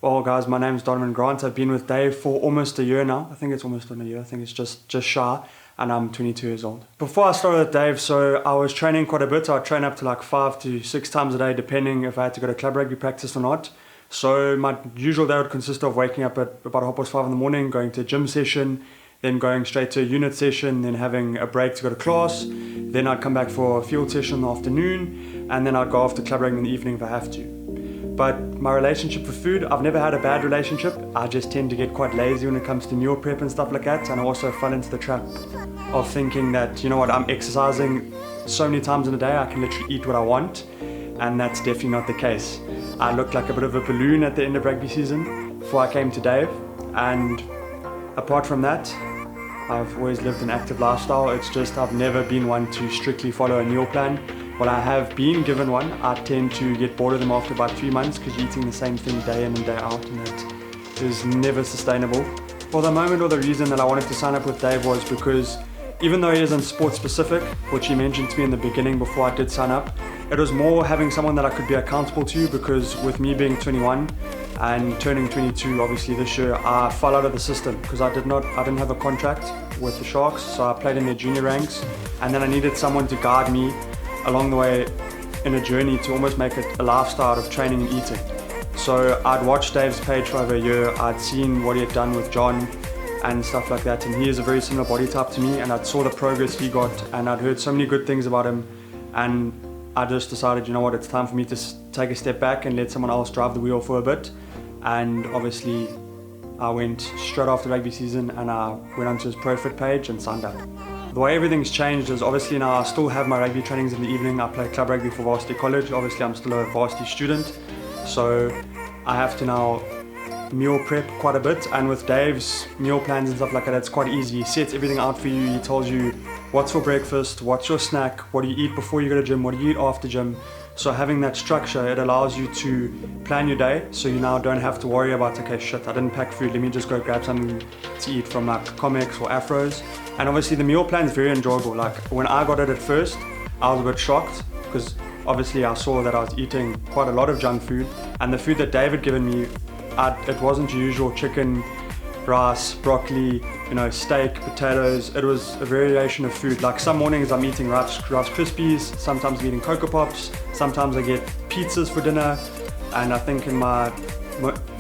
Well guys, my name's Donovan Grant. I've been with Dave for almost a year now. I think it's almost on a year. I think it's just shy, and I'm 22 years old. Before I started with Dave, so I was training quite a bit. I'd train up to like 5 to 6 times a day, depending if I had to go to club rugby practice or not. So my usual day would consist of waking up at about 5:30 in the morning, going to a gym session, then going straight to a unit session, then having a break to go to class. Then I'd come back for a field session in the afternoon, and then I'd go off to club rugby in the evening if I have to. But my relationship with food, I've never had a bad relationship. I just tend to get quite lazy when it comes to meal prep and stuff like that. And I also fell into the trap of thinking that, you know what, I'm exercising so many times in a day, I can literally eat what I want. And that's definitely not the case. I looked like a bit of a balloon at the end of rugby season before I came to Dave. And apart from that, I've always lived an active lifestyle. It's just I've never been one to strictly follow a meal plan. When I have been given one, I tend to get bored of them after about 3 months because you're eating the same thing day in and day out, and it is never sustainable. For the moment, or the reason that I wanted to sign up with Dave was because even though he isn't sports specific, which he mentioned to me in the beginning before I did sign up, it was more having someone that I could be accountable to, because with me being 21 and turning 22 obviously this year, I fell out of the system because I didn't have a contract with the Sharks, so I played in their junior ranks, and then I needed someone to guide me along the way in a journey to almost make it a lifestyle of training and eating. So I'd watched Dave's page for over a year, I'd seen what he had done with John and stuff like that, and he is a very similar body type to me, and I saw the progress he got, and I'd heard so many good things about him, and I just decided, you know what, it's time for me to take a step back and let someone else drive the wheel for a bit. And obviously I went straight after rugby season and I went onto his ProFit page and signed up. The way everything's changed is obviously now I still have my rugby trainings in the evening. I play club rugby for varsity college. Obviously I'm still a varsity student, so I have to now meal prep quite a bit, and with Dave's meal plans and stuff like that, it's quite easy. He sets everything out for you. He tells you what's for breakfast, what's your snack, what do you eat before you go to gym, what do you eat after gym. So having that structure, it allows you to plan your day, so you now don't have to worry about, okay, shit, I didn't pack food, let me just go grab something to eat from like comics or afros. And obviously the meal plan is very enjoyable. Like when I got it at first, I was a bit shocked because obviously I saw that I was eating quite a lot of junk food, and the food that Dave had given me, it wasn't your usual chicken, rice, broccoli, steak, potatoes. It was a variation of food. Like some mornings I'm eating Rice Krispies, sometimes I'm eating Cocoa Pops, sometimes I get pizzas for dinner, and I think in my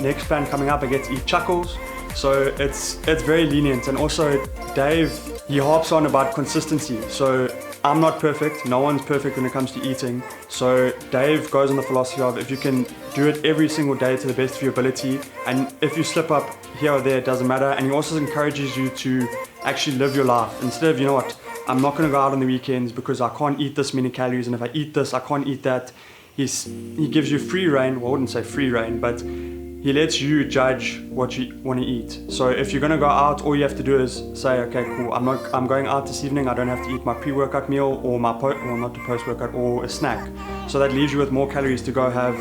next plan coming up I get to eat chuckles. So it's very lenient. And also Dave, he harps on about consistency. So I'm not perfect, no one's perfect when it comes to eating. So Dave goes on the philosophy of if you can do it every single day to the best of your ability, and if you slip up here or there, it doesn't matter. And he also encourages you to actually live your life instead of, you know what, I'm not going to go out on the weekends because I can't eat this many calories, and if I eat this I can't eat that. He gives you free reign. Well, I wouldn't say free reign, but he lets you judge what you want to eat. So if you're going to go out, all you have to do is say, okay, cool, I'm going out this evening, I don't have to eat my pre-workout meal or not the post-workout, or a snack. So that leaves you with more calories to go have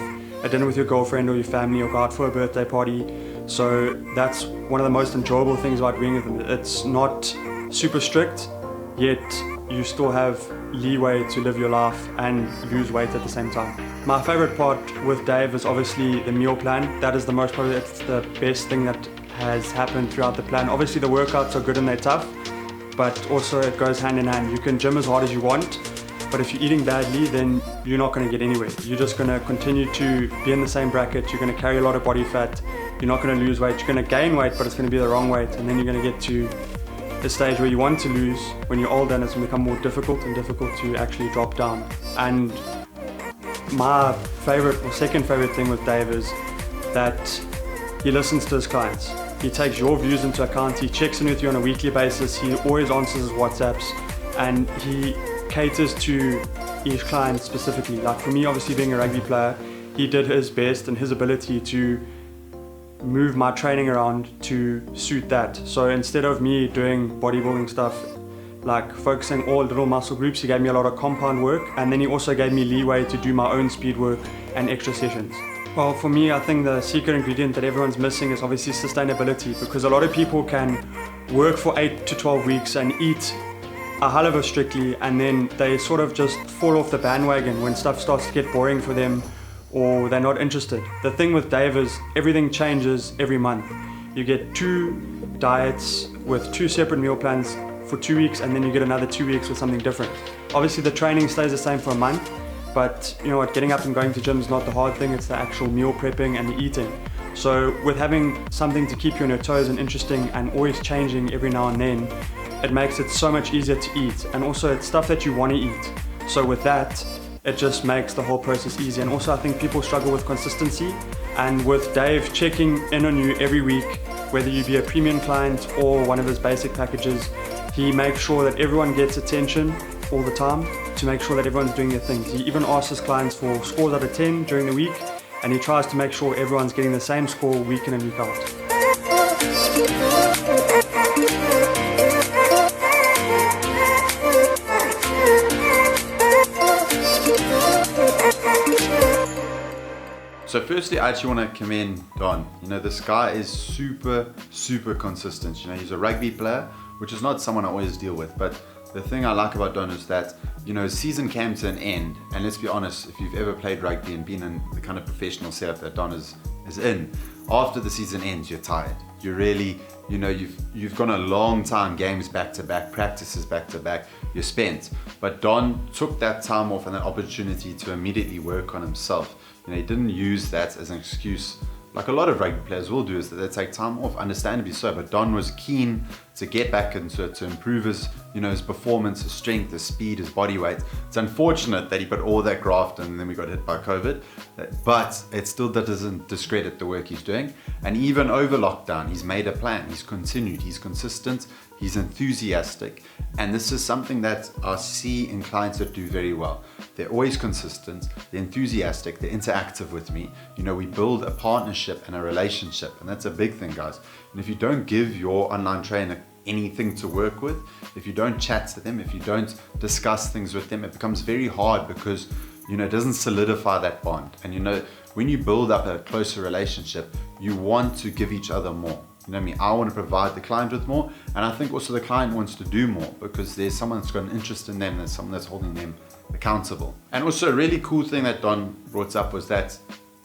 a dinner with your girlfriend or your family, or go out for a birthday party. So that's one of the most enjoyable things about being with him. It's not super strict, yet you still have leeway to live your life and lose weight at the same time. My favorite part with Dave is obviously the meal plan. That is it's the best thing that has happened throughout the plan. Obviously the workouts are good and they're tough, but also it goes hand in hand. You can gym as hard as you want, but if you're eating badly, then you're not going to get anywhere. You're just going to continue to be in the same bracket. You're going to carry a lot of body fat. You're not going to lose weight. You're going to gain weight, but it's going to be the wrong weight, and then you're going to get to the stage where you want to lose when you're older, and it's going to become more difficult to actually drop down. And my second favorite thing with Dave is that he listens to his clients. He takes your views into account. He checks in with you on a weekly basis. He always answers his WhatsApps, and he caters to each client specifically. Like for me, obviously being a rugby player, he did his best and his ability to move my training around to suit that. So instead of me doing bodybuilding stuff, like focusing all little muscle groups, he gave me a lot of compound work, and then he also gave me leeway to do my own speed work and extra sessions. Well, for me, I think the secret ingredient that everyone's missing is obviously sustainability, because a lot of people can work for 8 to 12 weeks and eat a hell of a strictly, and then they sort of just fall off the bandwagon when stuff starts to get boring for them, or they're not interested. The thing with Dave is everything changes every month. You get 2 diets with 2 separate meal plans for 2 weeks, and then you get another 2 weeks with something different. Obviously the training stays the same for a month, but you know what, getting up and going to gym is not the hard thing, it's the actual meal prepping and the eating. So with having something to keep you on your toes and interesting and always changing every now and then, it makes it so much easier to eat, and also it's stuff that you want to eat. So with that, it just makes the whole process easy. And also I think people struggle with consistency, and with Dave checking in on you every week, whether you be a premium client or one of his basic packages, he makes sure that everyone gets attention all the time to make sure that everyone's doing their things. He even asks his clients for scores out of 10 during the week, and he tries to make sure everyone's getting the same score week in and week out. So firstly, I actually want to commend Don. You know, this guy is super consistent. You know, he's a rugby player, which is not someone I always deal with, but the thing I like about Don is that, you know, his season came to an end, and let's be honest, if you've ever played rugby and been in the kind of professional setup that Don is in, after the season ends, you're tired. You're really, you know, you've gone a long time, games back to back, practices back to back, you're spent. But Don took that time off and that opportunity to immediately work on himself. You know, he didn't use that as an excuse, like a lot of rugby players will do, is that they take time off, understandably so, but Don was keen to get back into it, to improve his, you know, his performance, his strength, his speed, his body weight. It's unfortunate that he put all that graft in and then we got hit by COVID, but it still doesn't discredit the work he's doing. And even over lockdown, he's made a plan, he's continued, he's consistent, he's enthusiastic, and this is something that I see in clients that do very well. They're always consistent, they're enthusiastic, they're interactive with me. You know, we build a partnership and a relationship, and that's a big thing, guys. And if you don't give your online trainer anything to work with, if you don't chat to them, if you don't discuss things with them, it becomes very hard because, you know, it doesn't solidify that bond. And you know, when you build up a closer relationship, you want to give each other more. You know what I mean? I want to provide the client with more, and I think also the client wants to do more because there's someone that's got an interest in them, there's someone that's holding them accountable. And also a really cool thing that Don brought up was that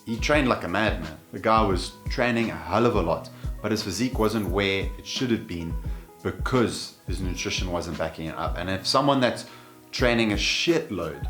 he trained like a madman. The guy was training a hell of a lot, but his physique wasn't where it should have been because his nutrition wasn't backing it up. And if someone that's training a shitload,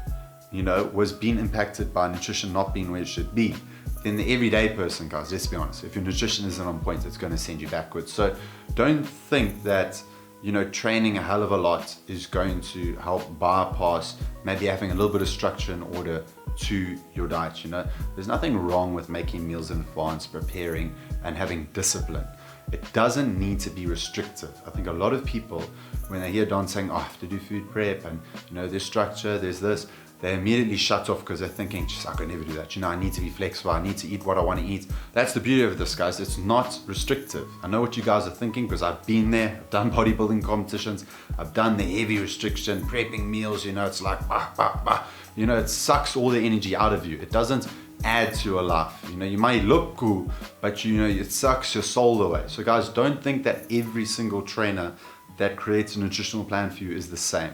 you know, was being impacted by nutrition not being where it should be, then the everyday person, guys, let's be honest, if your nutrition isn't on point, it's going to send you backwards. So don't think that, you know, training a hell of a lot is going to help bypass maybe having a little bit of structure and order to your diet. You know, there's nothing wrong with making meals in advance, preparing, and having discipline. It doesn't need to be restrictive. I think a lot of people, when they hear Don saying, oh, I have to do food prep and, you know, there's structure, there's this, they immediately shut off because they're thinking, just I could never do that. You know, I need to be flexible. I need to eat what I want to eat. That's the beauty of this, guys. It's not restrictive. I know what you guys are thinking because I've been there. I've done bodybuilding competitions. I've done the heavy restriction, prepping meals. You know, it's like, bah, bah, bah. You know, it sucks all the energy out of you. It doesn't add to your life. You know, you might look cool, but you know, it sucks your soul away. So guys, don't think that every single trainer that creates a nutritional plan for you is the same.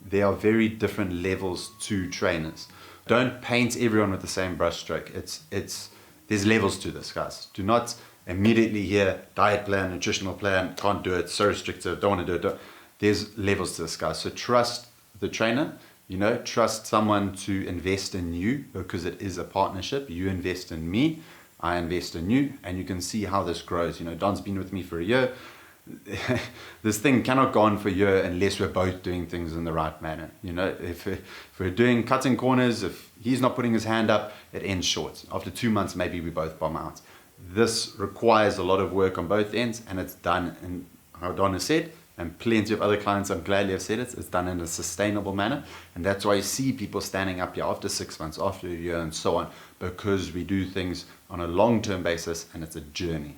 There are very different levels to trainers. Don't paint everyone with the same brushstroke. There's levels to this, guys. Do not immediately hear diet plan, nutritional plan, can't do it, so restrictive, don't want to do it. There's levels to this, guys. So trust the trainer, you know, trust someone to invest in you because it is a partnership. You invest in me, I invest in you, and you can see how this grows. You know, Don's been with me for a year. This thing cannot go on for a year unless we're both doing things in the right manner. You know, if we're doing cutting corners, if he's not putting his hand up, it ends short. After 2 months, maybe we both bomb out. This requires a lot of work on both ends, and it's done in, how Don has said, and plenty of other clients, I'm glad have said it, it's done in a sustainable manner. And that's why you see people standing up here after 6 months, after a year, and so on, because we do things on a long-term basis, and it's a journey.